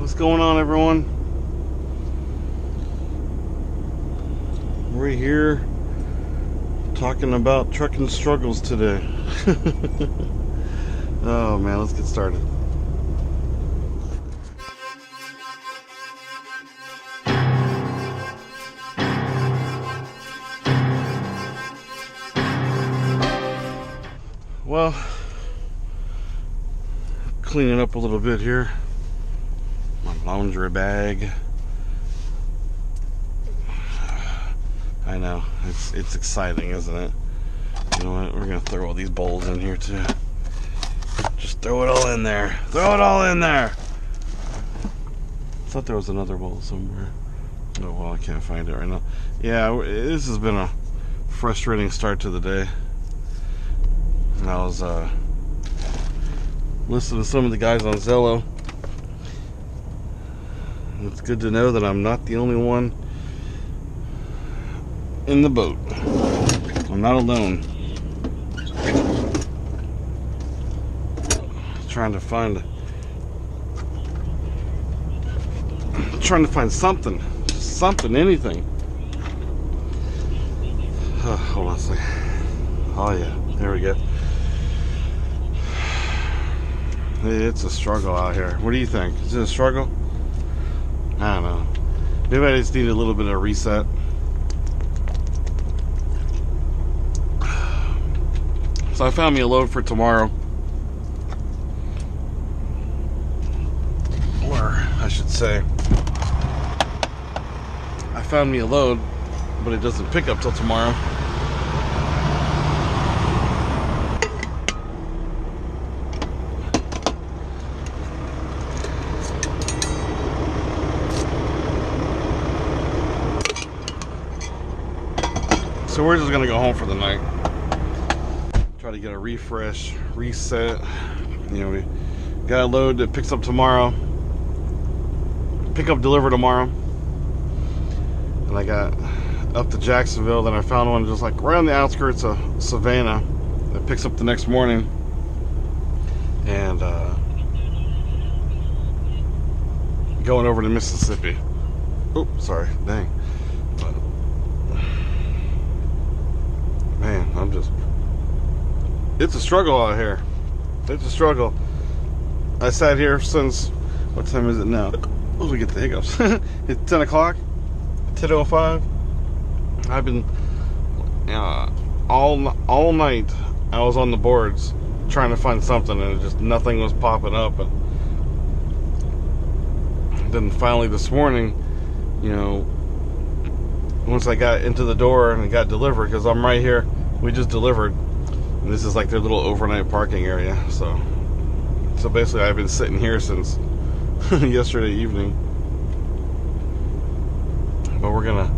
What's going on, everyone? We're here talking about trucking struggles today. Oh man, let's get started. Well, cleaning up a little bit here. My laundry bag. I know, it's exciting, isn't it? You know what? We're gonna throw all these bowls in here too. Just throw it all in there. Throw it all in there. I thought there was another bowl somewhere. Oh well, I can't find it right now. Yeah, this has been a frustrating start to the day. I was listening to some of the guys on Zello. It's good to know that I'm not the only one in the boat. I'm not alone. Trying to find something, anything. Hold on a second. Oh yeah, there we go. It's a struggle out here. What do you think? Is it a struggle? I don't know. Maybe I just need a little bit of a reset. So I found me a load for tomorrow. Or I should say, I found me a load, but it doesn't pick up till tomorrow. So we're just gonna go home for the night. Try to get a refresh, reset. You know, we got a load that picks up tomorrow. Pick up, deliver tomorrow. And I got up to Jacksonville. Then I found one just like right on the outskirts of Savannah that picks up the next morning. And going over to Mississippi. Oh, sorry, dang. Man, it's a struggle out here. It's a struggle. I sat here since, what time is it now? Oh, we get the hiccups. It's 10 o'clock, 10:05. I've been, all night, I was on the boards trying to find something, and just nothing was popping up. And then finally this morning, you know, once I got into the door and it got delivered, because I'm right here, we just delivered, and this is like their little overnight parking area. So basically I've been sitting here since yesterday evening, but we're gonna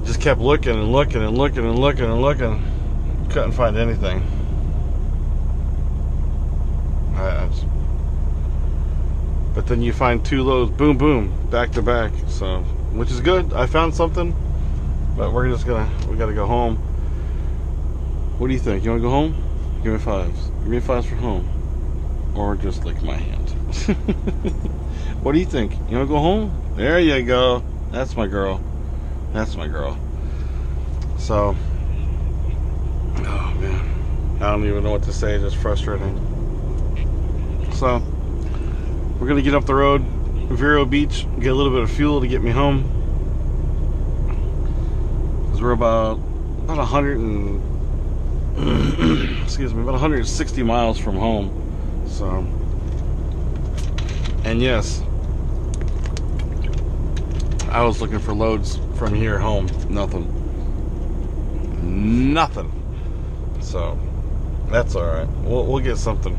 just kept looking and looking and looking and looking and looking. Couldn't find anything. But then you find two loads, boom boom, back to back, so which is good. I found something, but we gotta go home. What do you think? You wanna go home? Give me fives. Give me fives for home. Or just lick my hand. What do you think? You wanna go home? There you go. That's my girl. That's my girl. So, oh man, I don't even know what to say. Just frustrating. So, we're gonna get up the road, Vero Beach, get a little bit of fuel to get me home. Cause we're about 100 and excuse me, about 160 miles from home. So, and yes, I was looking for loads from here home. Nothing. So that's all right. We'll get something.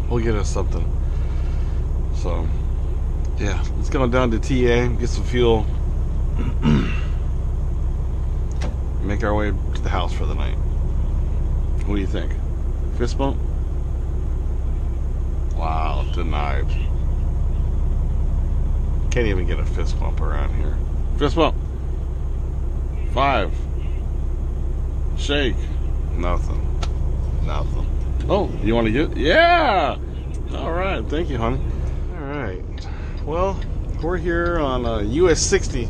We'll get us something. So yeah, let's go down to TA, get some fuel, make our way to the house for the night. What do you think? Fist bump? Wow, denied. Can't even get a fist bump around here. Fist bump. 5. Shake. Nothing. Oh, you want to get? Yeah. All right. Thank you, honey. All right. right. Well, we're here on US 60.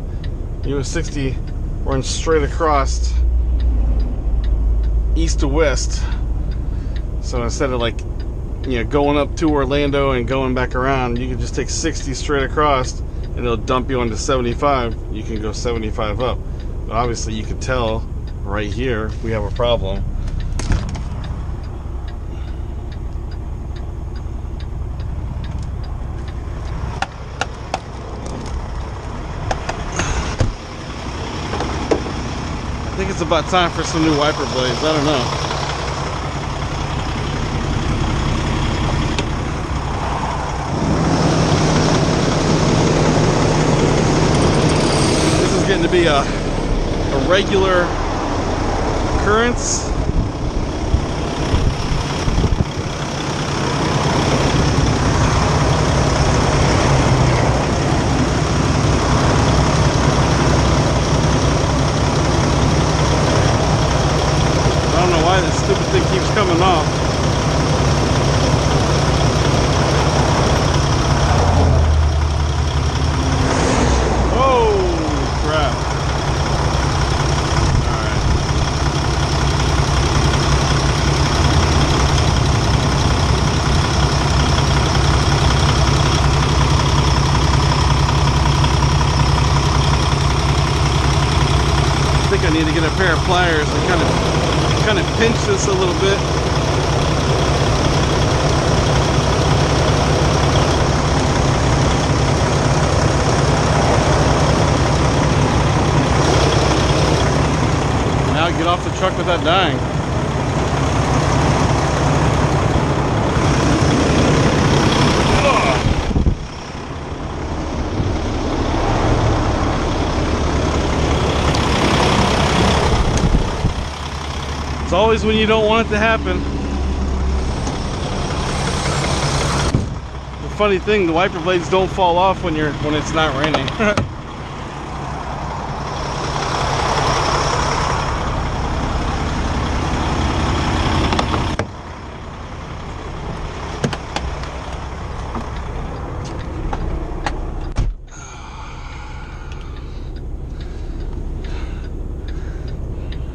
US 60 runs straight across east to west. So instead of like, you know, going up to Orlando and going back around, you can just take 60 straight across and it'll dump you onto 75. You can go 75 up. But obviously you can tell right here we have a problem. I think it's about time for some new wiper blades. I don't know. This is getting to be a regular occurrence. This stupid thing keeps coming off. Oh crap. Alright. I think I need to get a pair of pliers and kind of pinch this a little bit. Now get off the truck without dying. It's always when you don't want it to happen. The funny thing, the wiper blades don't fall off when it's not raining.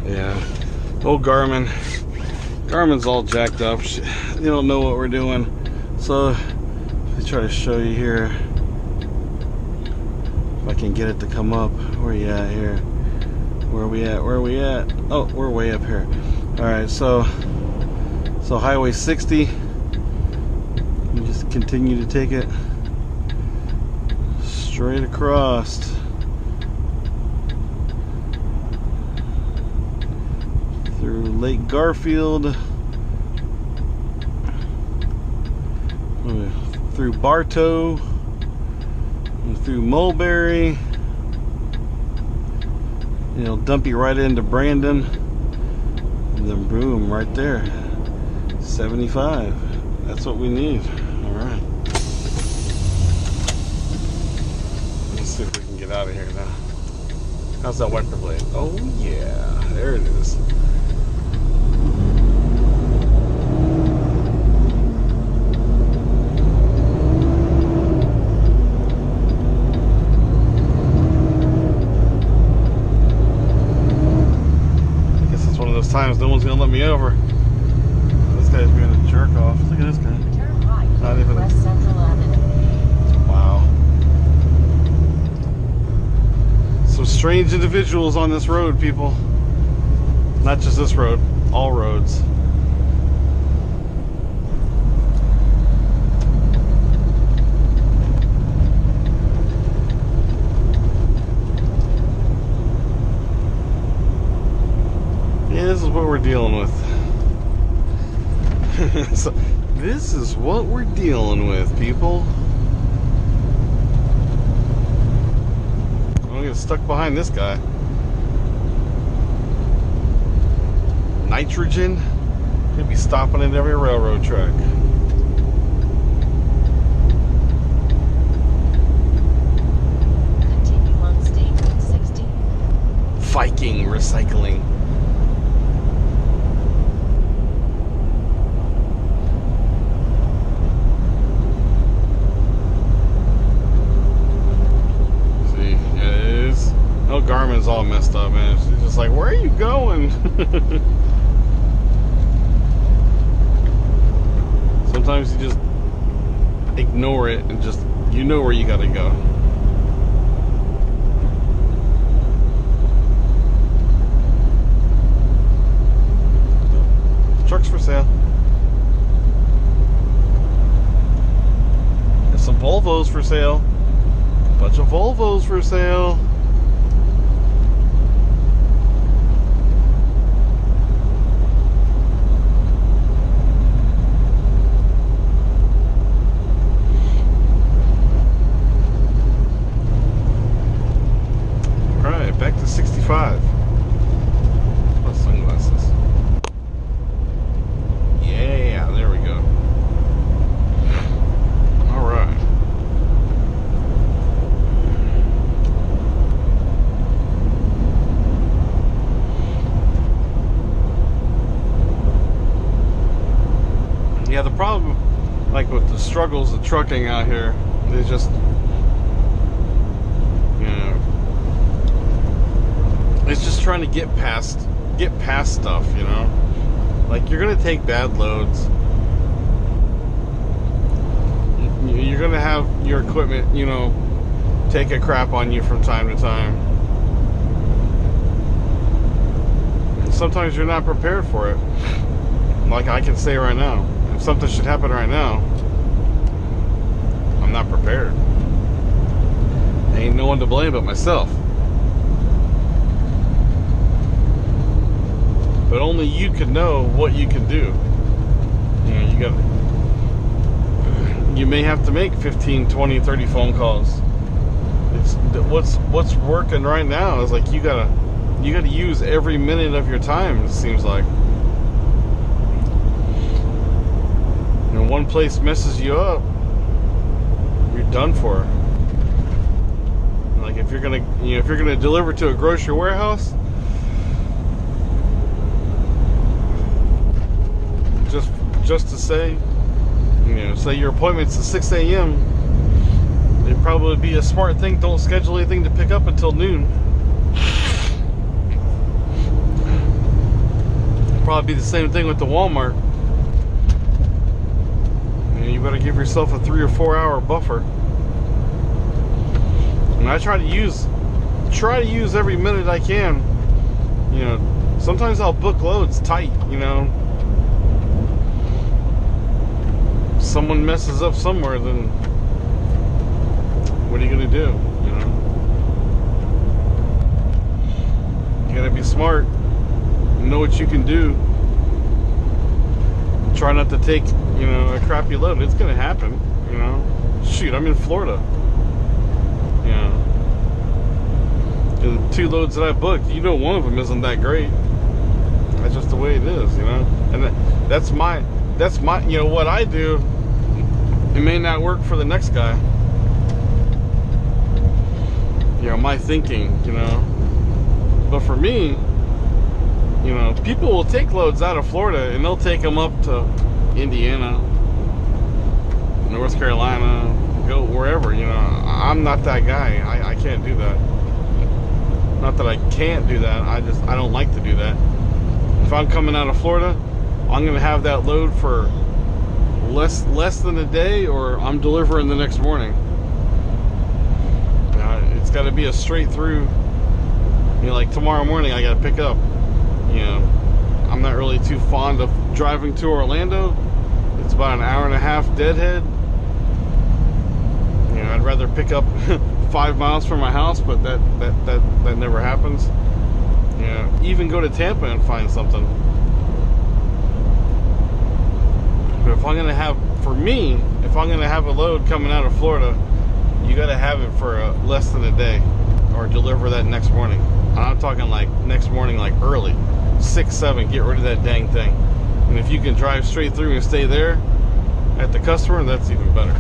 Yeah. Old Garmin's all jacked up. They don't know what we're doing. So let me try to show you here if I can get it to come up. Where are you at here? Where are we at? Where are we at? Oh, we're way up here. Alright, so Highway 60. You just continue to take it straight across. Through Lake Garfield, through Bartow, and through Mulberry. It'll dump you right into Brandon, and then boom, right there, 75. That's what we need. All right. Let's see if we can get out of here now. How's that wiper blade? Oh yeah, there it is. Times no one's gonna let me over. This guy's being a jerk off. Look at this guy. Turn right. Not even. West Central Avenue. Wow. Some strange individuals on this road, people. Not just this road, all roads. This is what we're dealing with. So, this is what we're dealing with, people. I'm gonna get stuck behind this guy. Nitrogen. Could be stopping at every railroad track. Continue on State Road 60. Viking Recycling. is all messed up, man. She's just like, where are you going? Sometimes you just ignore it and just, you know where you gotta go. Trucks for sale. There's some Volvos for sale. Bunch of Volvos for sale. Alright, back to 65. My sunglasses. Yeah, there we go. Alright. Yeah, the problem, like with the struggles of trucking out here, is just, you know, it's just trying to get past stuff, you know. Like, you're gonna take bad loads. You're gonna have your equipment, you know, take a crap on you from time to time. And sometimes you're not prepared for it. Like I can say right now, if something should happen right now, I'm not prepared. Ain't no one to blame but myself. But only you can know what you can do. You know, you may have to make 15, 20, 30 phone calls. It's what's working right now is like you gotta use every minute of your time, it seems like. You know, one place messes you up, you're done for. Like if you're gonna deliver to a grocery warehouse, just to say, you know, say your appointment's at 6 a.m. It'd probably be a smart thing. Don't schedule anything to pick up until noon. Probably be the same thing with the Walmart. You better give yourself a 3 or 4 hour buffer. And I try to use every minute I can. You know, sometimes I'll book loads tight, you know. Someone messes up somewhere, then what are you gonna do? You know, you gotta be smart, know what you can do. Try not to take, you know, a crappy load. It's gonna happen, you know. Shoot, I'm in Florida. You know, and the 2 loads that I booked, you know, one of them isn't that great. That's just the way it is, you know. And that's my, you know, what I do. It may not work for the next guy. You know, my thinking, you know. But for me, you know, people will take loads out of Florida and they'll take them up to Indiana, North Carolina, go wherever, you know. I'm not that guy. I can't do that. Not that I can't do that, I don't like to do that. If I'm coming out of Florida, I'm gonna have that load for less than a day, or I'm delivering the next morning. It's got to be a straight through. You know, like tomorrow morning I got to pick up. You know, I'm not really too fond of driving to Orlando. It's about an hour and a half deadhead. You know, I'd rather pick up 5 miles from my house, but that never happens. You know, even go to Tampa and find something. But if I'm gonna have, for me, if I'm gonna have a load coming out of Florida, you gotta have it for less than a day, or deliver that next morning. I'm talking like next morning, like early, 6, 7. Get rid of that dang thing. And if you can drive straight through and stay there at the customer, that's even better.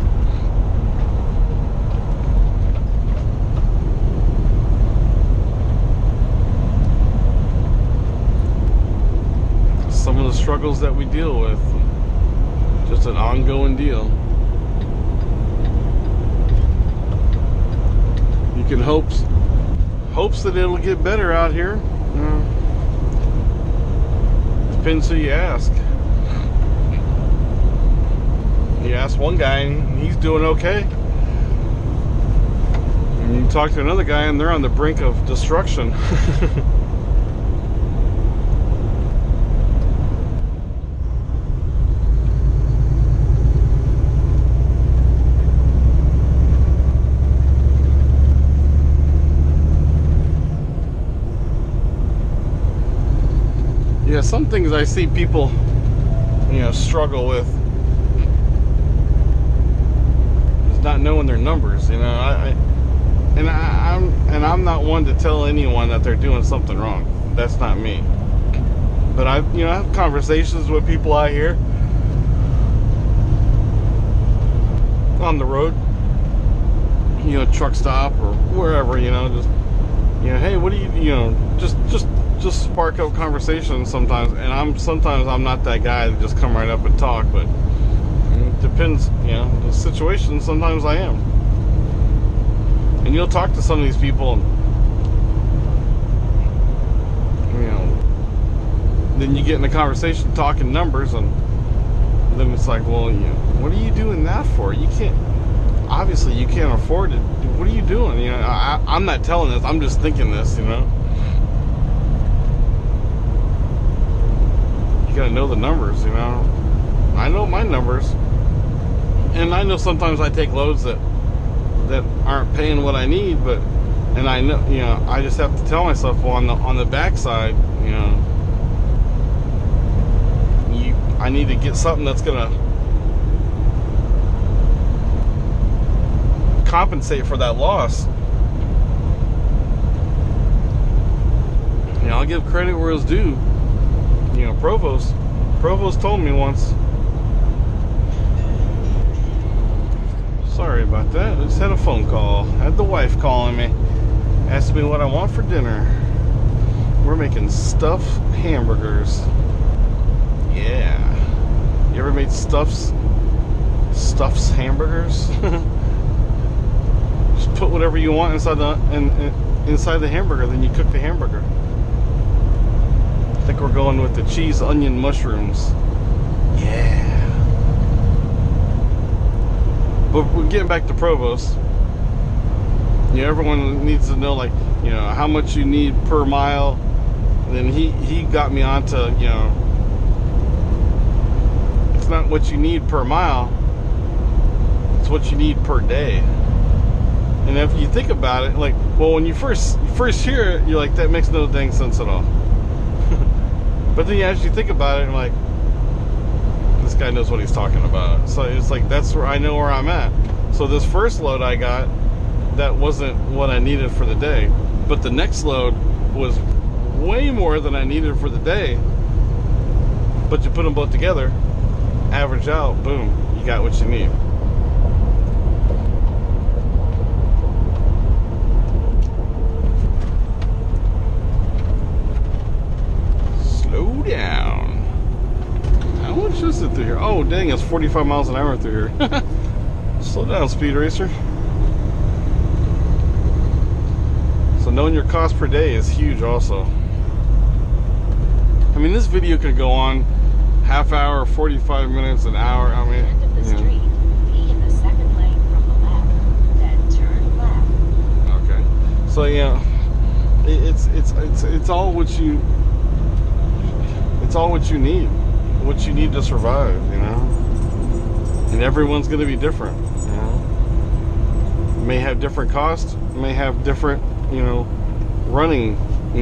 Some of the struggles that we deal with. Just an ongoing deal. You can hope hopes that it'll get better out here. Depends who you ask. You ask one guy and he's doing okay. And you talk to another guy and they're on the brink of destruction. Yeah, some things I see people, struggle with is not knowing their numbers. I'm not one to tell anyone that they're doing something wrong. That's not me. But I have conversations with people out here on the road, truck stop or wherever, just, hey, what do you, just spark up conversation sometimes. And sometimes I'm not that guy to just come right up and talk, but it depends, the situation. Sometimes I am. And you'll talk to some of these people and, then you get in a conversation talking numbers, and then it's like, well, what are you doing that for? You can't afford it. What are you doing? I'm not telling this, I'm just thinking this, You gotta know the numbers, I know my numbers. And I know sometimes I take loads that aren't paying what I need, and I know, I just have to tell myself, well, on the backside, I need to get something that's gonna compensate for that loss. I'll give credit where it's due. Provost told me once. Sorry about that. I just had a phone call. I had the wife calling me, asking me what I want for dinner. We're making stuffed hamburgers. Yeah. You ever made stuffs hamburgers? Just put whatever you want inside the hamburger, then you cook the hamburger. I think we're going with the cheese onion mushrooms. Yeah. But we're getting back to Provost. Everyone needs to know, how much you need per mile. And then he got me onto, it's not what you need per mile, it's what you need per day. And if you think about it, when you first hear it, you're like, that makes no dang sense at all. But then you actually think about it and this guy knows what he's talking about. So it's that's where I know where I'm at. So this first load I got, that wasn't what I needed for the day. But the next load was way more than I needed for the day. But you put them both together, average out, boom, you got what you need. Slow down. How much is it through here? Oh, dang, it's 45 miles an hour through here. Slow down, Speed Racer. So knowing your cost per day is huge also. I mean, this video could go on half hour, 45 minutes, an hour. I mean, End of the street. Be in the second lane from the left. Then turn left. Okay. So it's all what you need. What you need to survive, And everyone's gonna be different, May have different costs, may have different, running,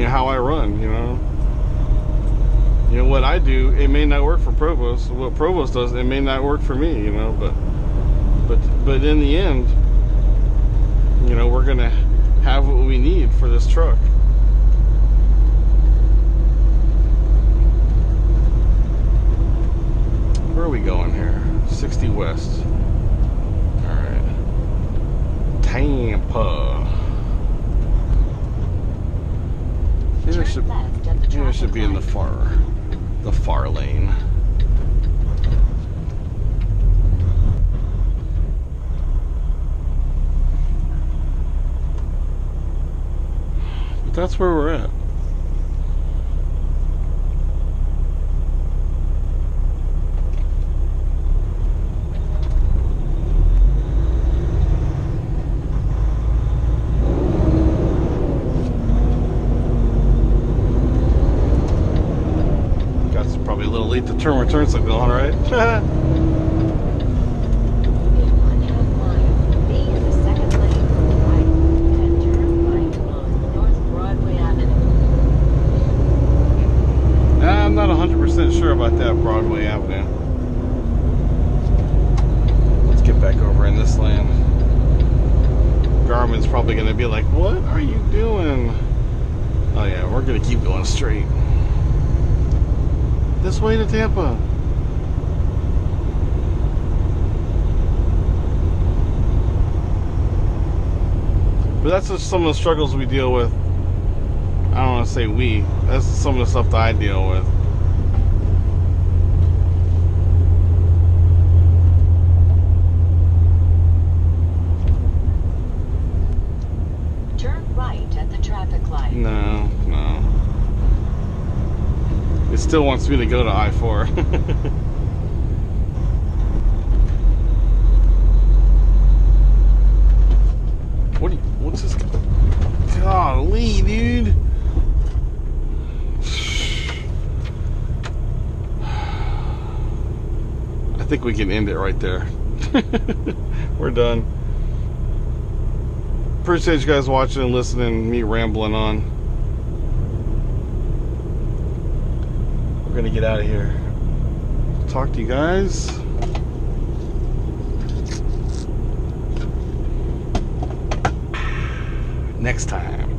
how I run, what I do, it may not work for Provost. What Provost does, it may not work for me, but in the end, we're gonna have what we need for this truck. Where are we going here? 60 West. Alright. Tampa. Maybe I should be in the far lane. That's where we're at. Got probably a little late to turn signal on, right? In 1/2 mile, be in the second lane from the right, then turn right on North Broadway Avenue. I'm not 100% sure about that Broadway Avenue. Let's get back over in this lane. Garmin's probably going to be like, what are you doing? Oh yeah, we're going to keep going straight. This way to Tampa. But that's just some of the struggles we deal with. I don't want to say we. That's some of the stuff that I deal with. Turn right at the traffic light. No. It still wants me to go to I-4. What's this? Golly, dude. I think we can end it right there. We're done. Appreciate you guys watching and listening, me rambling on. We're gonna get out of here. Talk to you guys next time.